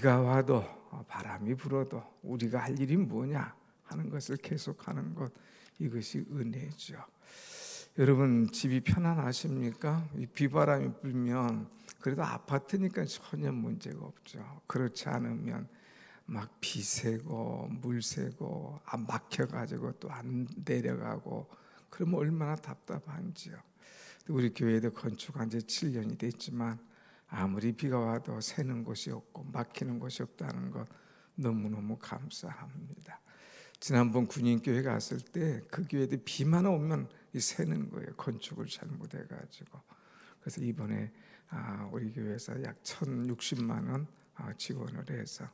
비가 와도 바람이 불어도 우리가 할 일이 뭐냐 하는 것을 계속하는 것, 이것이 은혜죠. 여러분 집이 편안하십니까? 이 비바람이 불면 그래도 아파트니까 전혀 문제가 없죠. 그렇지 않으면 막 비 새고 물 새고 막혀가지고 또 안 내려가고 그러면 얼마나 답답한지요. 우리 교회도 건축한 지 7년이 됐지만 아무리 비가 와도 새는 곳이 없고 막히는 곳이 없다는 것 너무너무 감사합니다. 지난번 군인교회 갔을 때 그 교회도 비만 오면 새는 거예요. 건축을 잘못해가지고. 그래서 이번에 우리 교회에서 약 1,060만 원 지원을 해서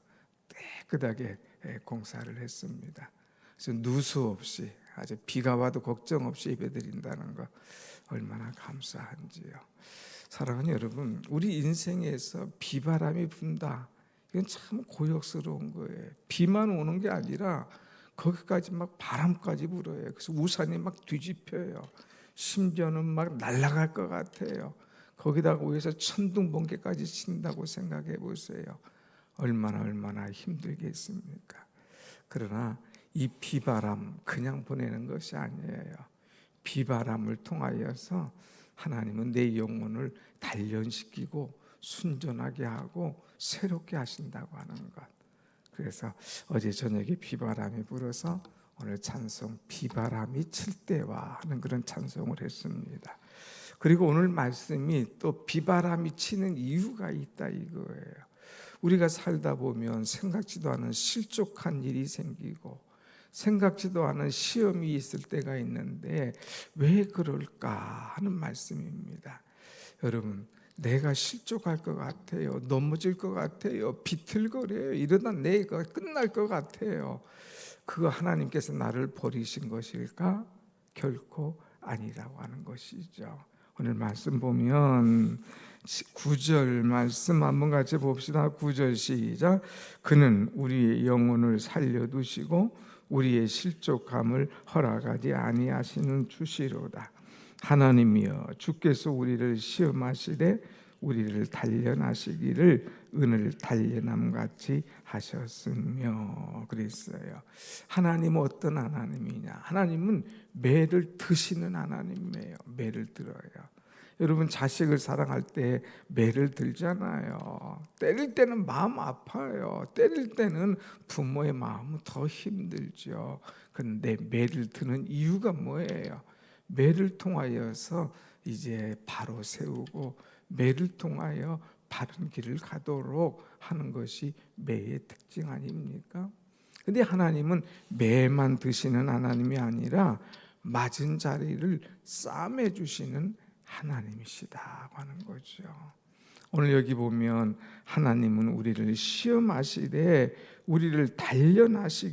깨끗하게 공사를 했습니다. 그래서 누수 없이 아주 비가 와도 걱정 없이 예배드린다는 것 얼마나 감사한지요. 사랑하는 여러분, 우리 인생에서 비바람이 분다, 이건 참 고역스러운 거예요. 비만 오는 게 아니라 거기까지 막 바람까지 불어요. 그래서 우산이 막 뒤집혀요. 심지어는 막 날아갈 것 같아요. 거기다가 위에서 천둥 번개까지 친다고 생각해 보세요. 얼마나 힘들겠습니까? 그러나 이 비바람 그냥 보내는 것이 아니에요. 비바람을 통하여서 하나님은 내 영혼을 단련시키고 순전하게 하고 새롭게 하신다고 하는 것. 그래서 어제 저녁에 비바람이 불어서 오늘 찬송 비바람이 칠 때와 하는 그런 찬송을 했습니다. 그리고 오늘 말씀이 또 비바람이 치는 이유가 있다 이거예요. 우리가 살다 보면 생각지도 않은 실족한 일이 생기고 생각지도 않은 시험이 있을 때가 있는데 왜 그럴까 하는 말씀입니다. 여러분, 내가 실족할 것 같아요. 넘어질 것 같아요. 비틀거려요. 이러다 내가 끝날 것 같아요. 그거 하나님께서 나를 버리신 것일까? 결코 아니라고 하는 것이죠. 오늘 말씀 보면 9절 말씀 한번 같이 봅시다. 9절 시작. 그는 우리의 영혼을 살려두시고 우리의 실족함을 허락하지 아니하시는 주시로다. 하나님이여, 주께서 우리를 시험하시되 우리를 단련하시기를 은을 단련함같이 하셨으며 그랬어요. 하나님은 어떤 하나님이냐? 하나님은 매를 드시는 하나님이에요. 매를 들어요. 여러분 자식을 사랑할 때 매를 들잖아요. 때릴 때는 마음 아파요. 때릴 때는 부모의 마음은 더 힘들죠. 그런데 매를 드는 이유가 뭐예요? 매를 통하여서 이제 바로 세우고 매를 통하여 바른 길을 가도록 하는 것이 매의 특징 아닙니까? 근데 하나님은 매만 드시는 하나님이 아니라 맞은 자리를 싸매 주시는 하나님이시다고 하는 거죠. 오늘 여기 보면 하나님은 우리를 시험하시되 우리를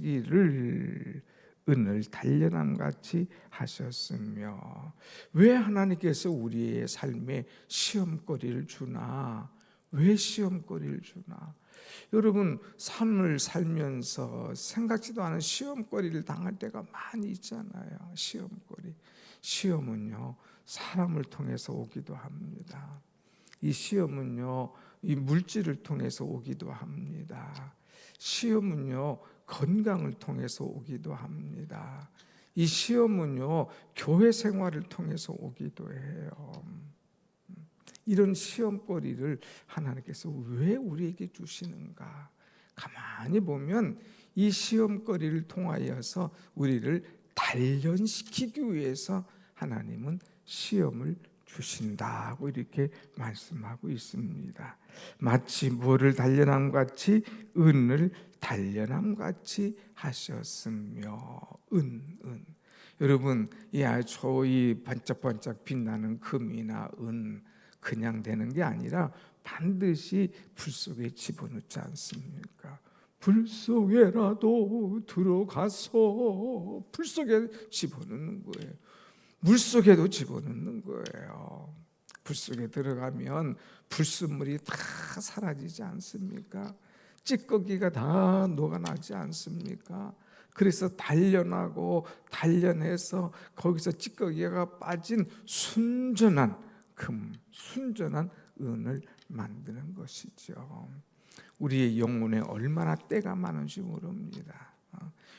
단련하시기를 은을 단련함같이 하셨으며. 왜 하나님께서 우리의 삶에 시험거리를 주나? 왜 시험거리를 주나? 여러분 삶을 살면서 생각지도 않은 시험거리를 당할 때가 많이 있잖아요. 시험은요 사람을 통해서 오기도 합니다. 이 시험은요 이 물질을 통해서 오기도 합니다. 시험은요 건강을 통해서 오기도 합니다. 이 시험은요 교회 생활을 통해서 오기도 해요. 이런 시험거리를 하나님께서 왜 우리에게 주시는가? 가만히 보면 이 시험거리를 통하여서 우리를 단련시키기 위해서 하나님은 시험을 주신다고 이렇게 말씀하고 있습니다. 마치 뭐를 단련함 같이 은을 단련함 같이 하셨으며. 여러분 이 반짝반짝 빛나는 금이나 은 그냥 되는 게 아니라 반드시 불 속에 집어넣지 않습니까? 불 속에라도 들어가서 불 속에 집어넣는 거예요. 물 속에도 집어넣는 거예요. 불 속에 들어가면 불순물이 다 사라지지 않습니까? 찌꺼기가 다 녹아나지 않습니까? 그래서 단련해서 거기서 찌꺼기가 빠진 순전한 금, 순전한 은을 만드는 것이죠. 우리의 영혼에 얼마나 때가 많은지 모릅니다.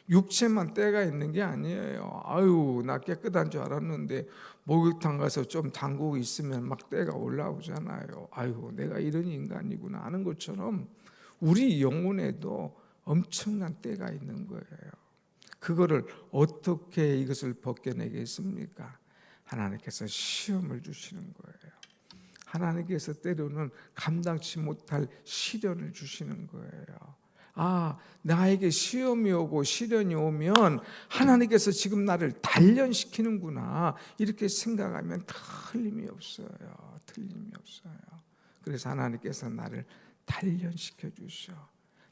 육체만 때가 있는 게 아니에요. 아유, 나 깨끗한 줄 알았는데 목욕탕 가서 좀 담그고 있으면 막 때가 올라오잖아요. 아유, 내가 이런 인간이구나 하는 것처럼 우리 영혼에도 엄청난 때가 있는 거예요. 그거를 어떻게 이것을 벗겨내겠습니까? 하나님께서 시험을 주시는 거예요. 하나님께서 때로는 감당치 못할 시련을 주시는 거예요. 나에게 시험이 오고 시련이 오면 하나님께서 지금 나를 단련시키는구나, 이렇게 생각하면 틀림이 없어요. 틀림이 없어요. 그래서 하나님께서 나를 단련시켜 주셔.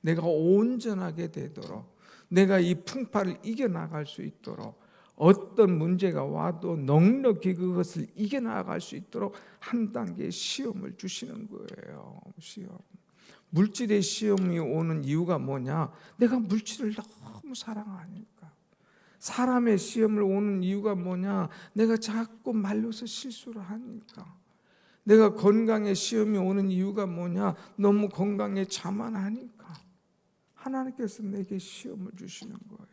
내가 온전하게 되도록, 내가 이 풍파를 이겨나갈 수 있도록, 어떤 문제가 와도 넉넉히 그것을 이겨나갈 수 있도록 한 단계 시험을 주시는 거예요. 시험. 물질의 시험이 오는 이유가 뭐냐? 내가 물질을 너무 사랑하니까. 사람의 시험을 오는 이유가 뭐냐? 내가 자꾸 말로서 실수를 하니까. 내가 건강의 시험이 오는 이유가 뭐냐? 너무 건강에 자만하니까. 하나님께서 내게 시험을 주시는 거예요.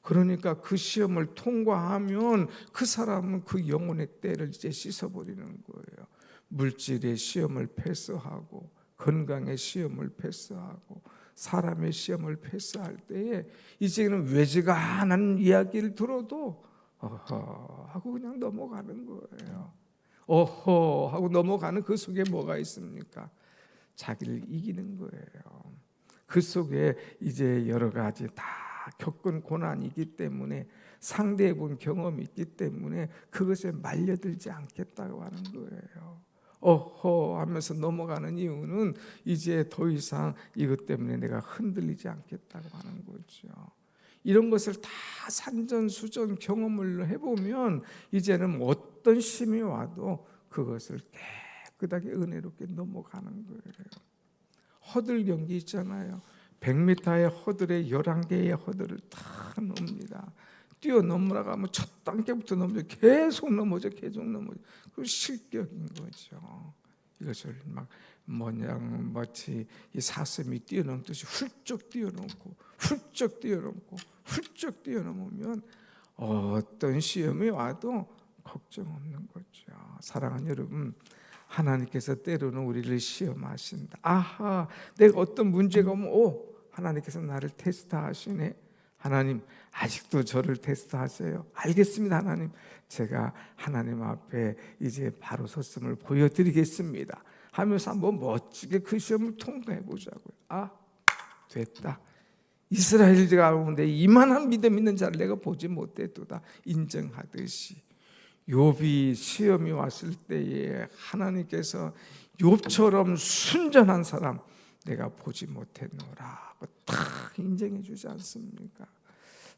그러니까 그 시험을 통과하면 그 사람은 그 영혼의 때를 이제 씻어버리는 거예요. 물질의 시험을 패스하고, 건강의 시험을 패스하고, 사람의 시험을 패스할 때에 이제는 외지간한 이야기를 들어도 어허 하고 그냥 넘어가는 거예요. 어허 하고 넘어가는 그 속에 뭐가 있습니까? 자기를 이기는 거예요. 그 속에 이제 여러 가지 다 겪은 고난이기 때문에, 상대해 본 경험이 있기 때문에 그것에 말려들지 않겠다고 하는 거예요. 어허 하면서 넘어가는 이유는 이제 더 이상 이것 때문에 내가 흔들리지 않겠다고 하는 거죠. 이런 것을 다 산전수전 경험을 해보면 이제는 어떤 심이 와도 그것을 깨끗하게 은혜롭게 넘어가는 거예요. 허들 경기 있잖아요. 100m의 허들에 11개의 허들을 다 넘습니다. 뛰어넘으라고 하면 첫 단계부터 넘어져, 계속 넘어져. 그 실격인 거죠. 이것을 막 마치 이 사슴이 뛰어넘듯이 훌쩍 뛰어넘으면 어떤 시험이 와도 걱정 없는 거죠. 사랑하는 여러분, 하나님께서 때로는 우리를 시험하신다. 아하, 내가 어떤 문제가 오면 하나님께서 나를 테스트하시네. 하나님 아직도 저를 테스트하세요. 알겠습니다, 하나님. 제가 하나님 앞에 이제 바로 섰음을 보여드리겠습니다 하면서 한번 멋지게 그 시험을 통과해 보자고요. 됐다. 이스라엘 가운데 이만한 믿음 있는 자를 내가 보지 못했도다 인정하듯이, 욥이 시험이 왔을 때에 하나님께서 욥처럼 순전한 사람 내가 보지 못했노라 딱 인정해 주지 않습니까?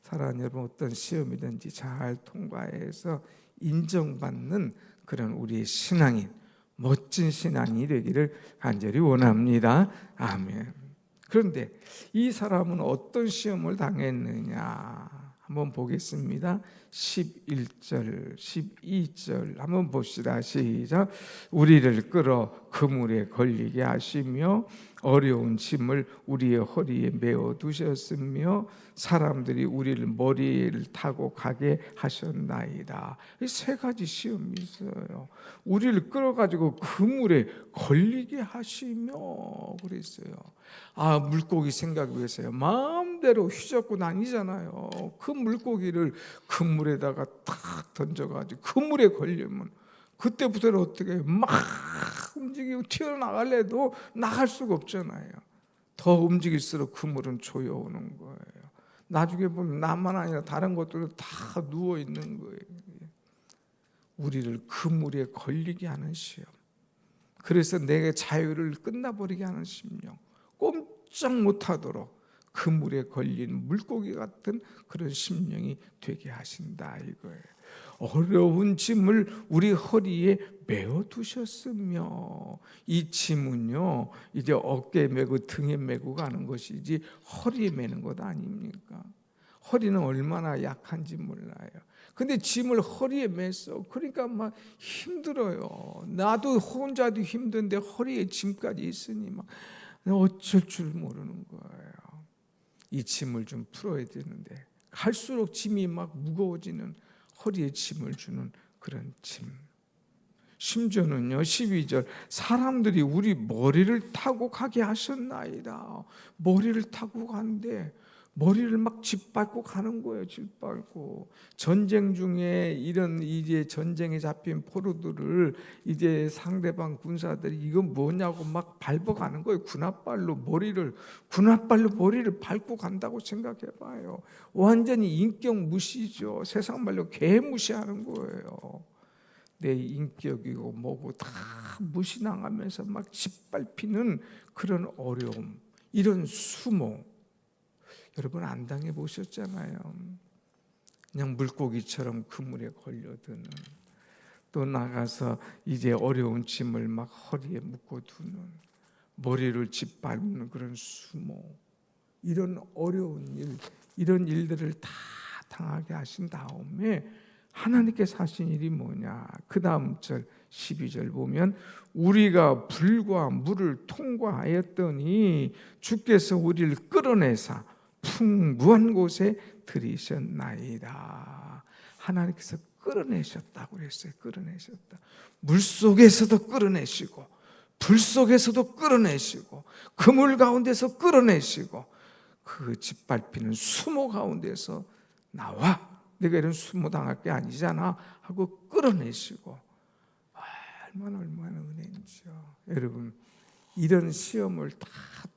사랑하는 여러분, 어떤 시험이든지 잘 통과해서 인정받는 그런 우리의 신앙인, 멋진 신앙이 되기를 간절히 원합니다. 아멘. 그런데 이 사람은 어떤 시험을 당했느냐 한번 보겠습니다. 11절, 12절 한번 봅시다. 시작. 우리를 끌어 그물에 걸리게 하시며 어려운 짐을 우리의 허리에 메어 두셨으며 사람들이 우리를 머리를 타고 가게 하셨나이다. 이 세 가지 시험이 있어요. 우리를 끌어가지고 그물에 걸리게 하시며 그랬어요. 물고기 생각이 있어요. 마음대로 휘젓고 다니잖아요. 그 물고기를 그물에다가 탁 던져가지고 그물에 걸리면 그때부터는 어떻게 해요? 막 움직이고 튀어나갈래도 나갈 수가 없잖아요. 더 움직일수록 그물은 조여오는 거예요. 나중에 보면 나만 아니라 다른 것들도 다 누워 있는 거예요. 우리를 그물에 걸리게 하는 시험. 그래서 내 자유를 끝나버리게 하는 심령. 꼼짝 못하도록 그물에 걸린 물고기 같은 그런 심령이 되게 하신다 이거예요. 어려운 짐을 우리 허리에 메어 두셨으며, 이 짐은요 이제 어깨에 메고 등에 메고 가는 것이지 허리에 메는 것 아닙니까? 허리는 얼마나 약한지 몰라요. 근데 짐을 허리에 맸어. 그러니까 막 힘들어요. 나도 혼자도 힘든데 허리에 짐까지 있으니 막 어쩔 줄 모르는 거예요. 이 짐을 좀 풀어야 되는데 갈수록 짐이 막 무거워지는, 허리에 짐을 주는 그런 짐. 심지어는요 12절 사람들이 우리 머리를 타고 가게 하셨나이다. 머리를 타고 가는데 머리를 막 짓밟고 가는 거예요. 짓밟고. 전쟁 중에 이런 이제 전쟁에 잡힌 포로들을 이제 상대방 군사들이 이건 뭐냐고 막 밟아가는 거예요. 군홧발로 머리를 밟고 간다고 생각해 봐요. 완전히 인격 무시죠. 세상 말로 개 무시하는 거예요. 내 인격이고 뭐고 다 무시당하면서 막 짓밟히는 그런 어려움, 이런 수모, 여러분 안 당해 보셨잖아요. 그냥 물고기처럼 그물에 걸려드는, 또 나가서 이제 어려운 짐을 막 허리에 묶어두는, 머리를 짓밟는 그런 수모, 이런 어려운 일, 이런 일들을 다 당하게 하신 다음에 하나님께서 하신 일이 뭐냐? 그 다음 절 12절 보면 우리가 불과 물을 통과하였더니 주께서 우리를 끌어내사 풍부한 곳에 들이셨나이다. 하나님께서 끌어내셨다고 그랬어요. 끌어내셨다. 물 속에서도 끌어내시고 불 속에서도 끌어내시고 그물 가운데서 끌어내시고 그 짓밟히는 수모 가운데서 나와, 내가 이런 수모 당할 게 아니잖아 하고 끌어내시고, 얼마나 은혜인지요. 여러분 이런 시험을 다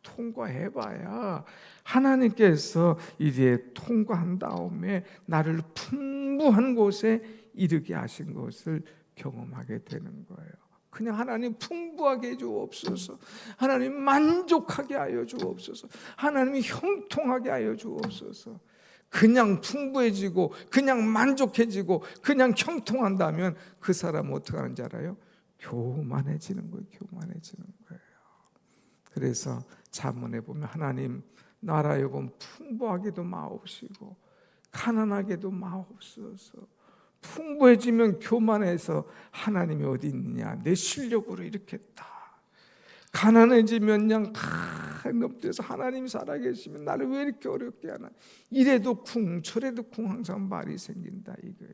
통과해봐야 하나님께서 이제 통과한 다음에 나를 풍부한 곳에 이르게 하신 것을 경험하게 되는 거예요. 그냥 하나님 풍부하게 해주옵소서, 하나님 만족하게 하여 주옵소서, 하나님이 형통하게 하여 주옵소서. 그냥 풍부해지고 그냥 만족해지고 그냥 형통한다면 그 사람은 어떻게 하는지 알아요? 교만해지는 거예요. 교만해지는 거예요. 그래서 잠언에 보면 하나님 나라여금 풍부하게도 마옵시고 가난하게도 마옵소서. 풍부해지면 교만해서 하나님이 어디 있느냐, 내 실력으로 이렇게 했다. 가난해지면 그냥 다 넘쳐서 하나님 살아계시면 나를 왜 이렇게 어렵게 하나, 이래도 쿵 저래도 쿵 항상 말이 생긴다 이거예요.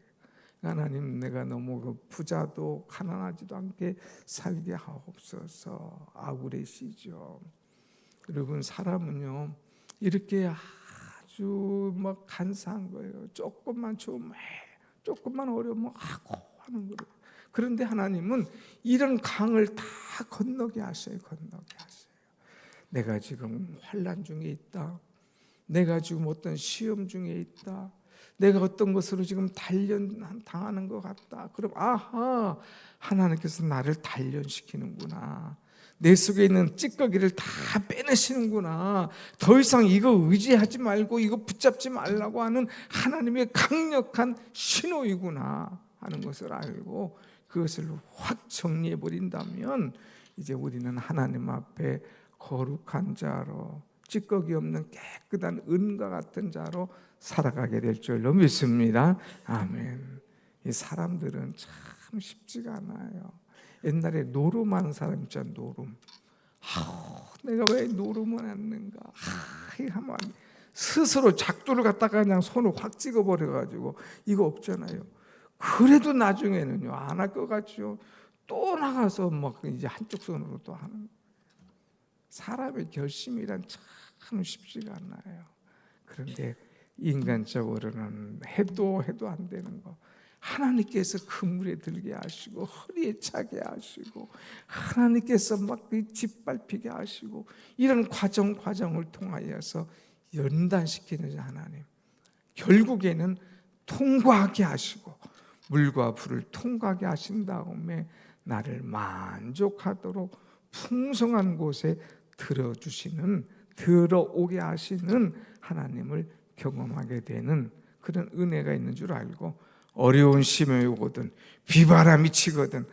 하나님 내가 너무 부자도 가난하지도 않게 살게 하옵소서. 아구레시죠. 여러분 사람은요 이렇게 아주 막 간사한 거예요. 조금만 좋으면 조금만 어려우면 하고 하는 거예요. 그런데 하나님은 이런 강을 다 건너게 하셔요. 건너게 하셔요. 내가 지금 환난 중에 있다, 내가 지금 어떤 시험 중에 있다, 내가 어떤 것으로 지금 단련당하는 것 같다. 그럼 아하, 하나님께서 나를 단련시키는구나. 내 속에 있는 찌꺼기를 다 빼내시는구나. 더 이상 이거 의지하지 말고 이거 붙잡지 말라고 하는 하나님의 강력한 신호이구나 하는 것을 알고 그것을 확 정리해 버린다면 이제 우리는 하나님 앞에 거룩한 자로, 찌꺼기 없는 깨끗한 은과 같은 자로 살아가게 될 줄로 믿습니다. 아멘. 이 사람들은 참 쉽지가 않아요. 옛날에 노름하는 사람 있잖아요. 노름. 내가 왜 노름을 했는가? 하면 스스로 작두를 갖다가 그냥 손을 확 찍어버려가지고 이거 없잖아요. 그래도 나중에는요 안 할 것 같죠. 또 나가서 막 이제 한쪽 손으로 또 하는 거예요. 사람의 결심이란 참 쉽지가 않아요. 그런데 인간적으로는 해도 안 되는 거, 하나님께서 그물에 들게 하시고 허리에 차게 하시고 하나님께서 막 짓밟히게 하시고 이런 과정을 통하여서 연단시키는 하나님, 결국에는 통과하게 하시고 물과 불을 통과하게 하신 다음에 나를 만족하도록 풍성한 곳에 들어오게 하시는 하나님을 경험하게 되는 그런 은혜가 있는 줄 알고, 어려운 시험이 오거든 비바람이 치거든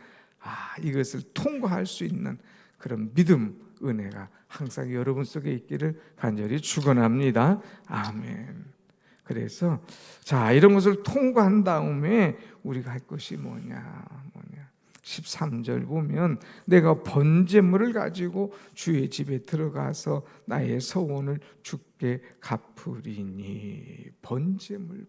이것을 통과할 수 있는 그런 믿음, 은혜가 항상 여러분 속에 있기를 간절히 축원합니다. 아멘. 그래서 자, 이런 것을 통과한 다음에 우리가 할 것이 뭐냐. 13절 보면 내가 번제물을 가지고 주의 집에 들어가서 나의 서원을 주께 갚으리니. 번제물.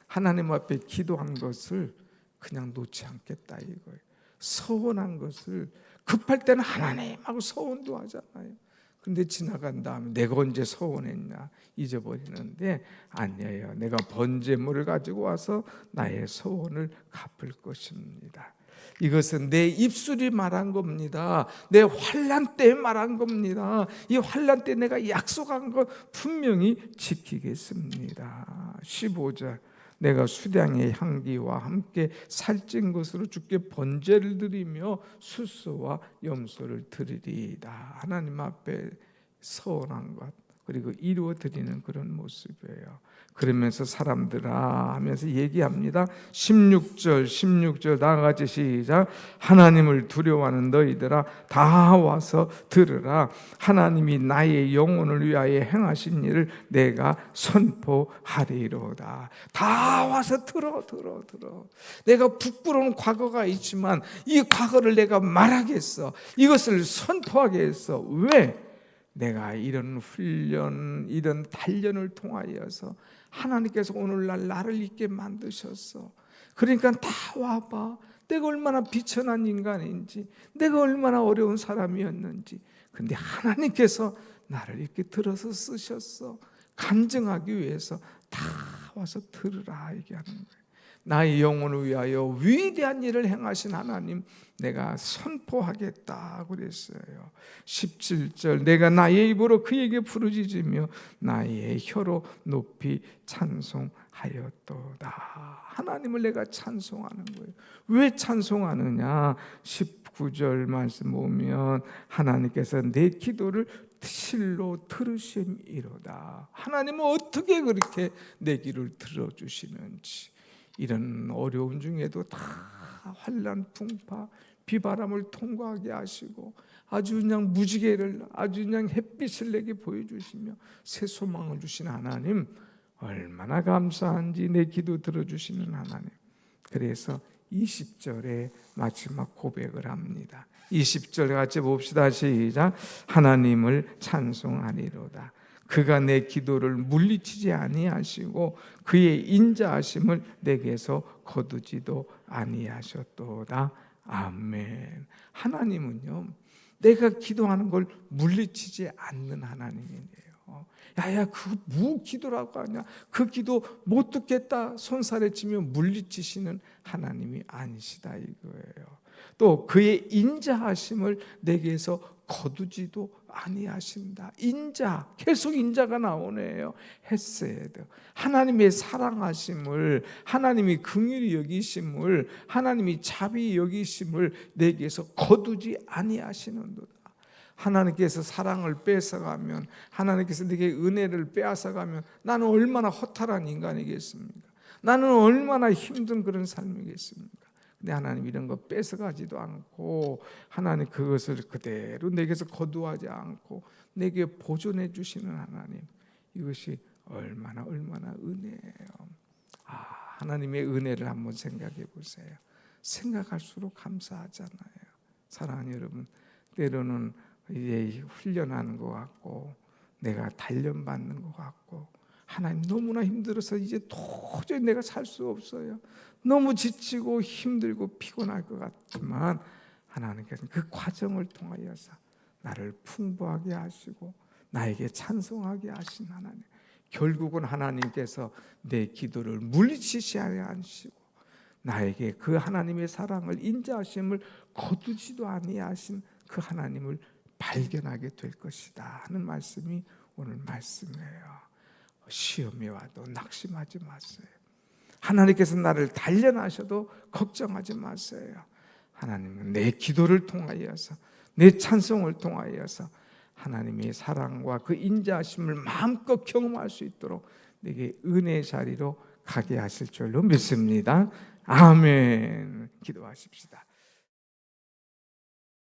하나님 앞에 기도한 것을 그냥 놓지 않겠다 이거예요. 서원한 것을 급할 때는 하나님하고 서원도 하잖아요. 근데 지나간 다음에 내가 언제 서원했냐 잊어버리는데, 아니에요. 내가 번제물을 가지고 와서 나의 서원을 갚을 것입니다. 이것은 내 입술이 말한 겁니다. 내 환난 때 말한 겁니다. 이 환난 때 내가 약속한 것 분명히 지키겠습니다. 15절 내가 수량의 향기와 함께 살찐 것으로 주께 번제를 드리며 수소와 염소를 드리리이다. 하나님 앞에 서원한 것 그리고 이루어 드리는 그런 모습이에요. 그러면서 사람들아 하면서 얘기합니다. 16절 나같이 시작. 하나님을 두려워하는 너희들아 다 와서 들으라. 하나님이 나의 영혼을 위하여 행하신 일을 내가 선포하리로다. 다 와서 들어. 내가 부끄러운 과거가 있지만 이 과거를 내가 말하겠어. 이것을 선포하겠어. 왜? 내가 이런 훈련, 이런 단련을 통하여서 하나님께서 오늘날 나를 있게 만드셨어. 그러니까 다 와봐. 내가 얼마나 비천한 인간인지, 내가 얼마나 어려운 사람이었는지. 근데 하나님께서 나를 이렇게 들어서 쓰셨어. 간증하기 위해서 다 와서 들으라 얘기하는 거예요. 나의 영혼을 위하여 위대한 일을 행하신 하나님 내가 선포하겠다 그랬어요. 17절 내가 나의 입으로 그에게 부르짖으며 나의 혀로 높이 찬송하였도다. 하나님을 내가 찬송하는 거예요. 왜 찬송하느냐? 19절 말씀 보면 하나님께서 내 기도를 실로 들으심이로다. 하나님은 어떻게 그렇게 내 기도를 들어주시는지. 이런 어려움 중에도 다 환난, 풍파, 비바람을 통과하게 하시고 아주 그냥 무지개를, 아주 그냥 햇빛을 내게 보여주시며 새 소망을 주신 하나님 얼마나 감사한지. 내 기도 들어주시는 하나님. 그래서 20절에 마지막 고백을 합니다. 20절 같이 봅시다. 시작. 하나님을 찬송하리로다. 그가 내 기도를 물리치지 아니하시고 그의 인자하심을 내게서 거두지도 아니하셨도다. 아멘. 하나님은요, 내가 기도하는 걸 물리치지 않는 하나님이에요. 야야 그 뭐 기도라고 하냐, 그 기도 못 듣겠다 손살에 치면 물리치시는 하나님이 아니시다 이거예요. 또 그의 인자하심을 내게서 거두지도 아니하신다. 인자, 계속 인자가 나오네요. 헤세드, 하나님의 사랑하심을, 하나님이 긍휼히 여기심을, 하나님이 자비 여기심을 내게서 거두지 아니하시는도다. 하나님께서 사랑을 뺏어가면, 하나님께서 내게 은혜를 빼앗아가면 나는 얼마나 허탈한 인간이겠습니까? 나는 얼마나 힘든 그런 삶이겠습니까? 근데 하나님 이런 거 뺏어가지도 않고 하나님 그것을 그대로 내게서 거두하지 않고 내게 보존해 주시는 하나님, 이것이 얼마나 은혜예요. 하나님의 은혜를 한번 생각해 보세요. 생각할수록 감사하잖아요. 사랑하는 여러분, 때로는 이제 훈련하는 것 같고 내가 단련받는 것 같고 하나님 너무나 힘들어서 이제 도저히 내가 살 수 없어요. 너무 지치고 힘들고 피곤할 것 같지만 하나님께서는 그 과정을 통하여서 나를 풍부하게 하시고 나에게 찬송하게 하신 하나님, 결국은 하나님께서 내 기도를 물리치지 아니하시고 나에게 그 하나님의 사랑을, 인자하심을 거두지도 아니하신 그 하나님을 발견하게 될 것이다 하는 말씀이 오늘 말씀이에요. 시험이 와도 낙심하지 마세요. 하나님께서 나를 단련하셔도 걱정하지 마세요. 하나님은 내 기도를 통하여서, 내 찬송을 통하여서 하나님의 사랑과 그 인자하심을 마음껏 경험할 수 있도록 내게 은혜의 자리로 가게 하실 줄로 믿습니다. 아멘. 기도하십시다.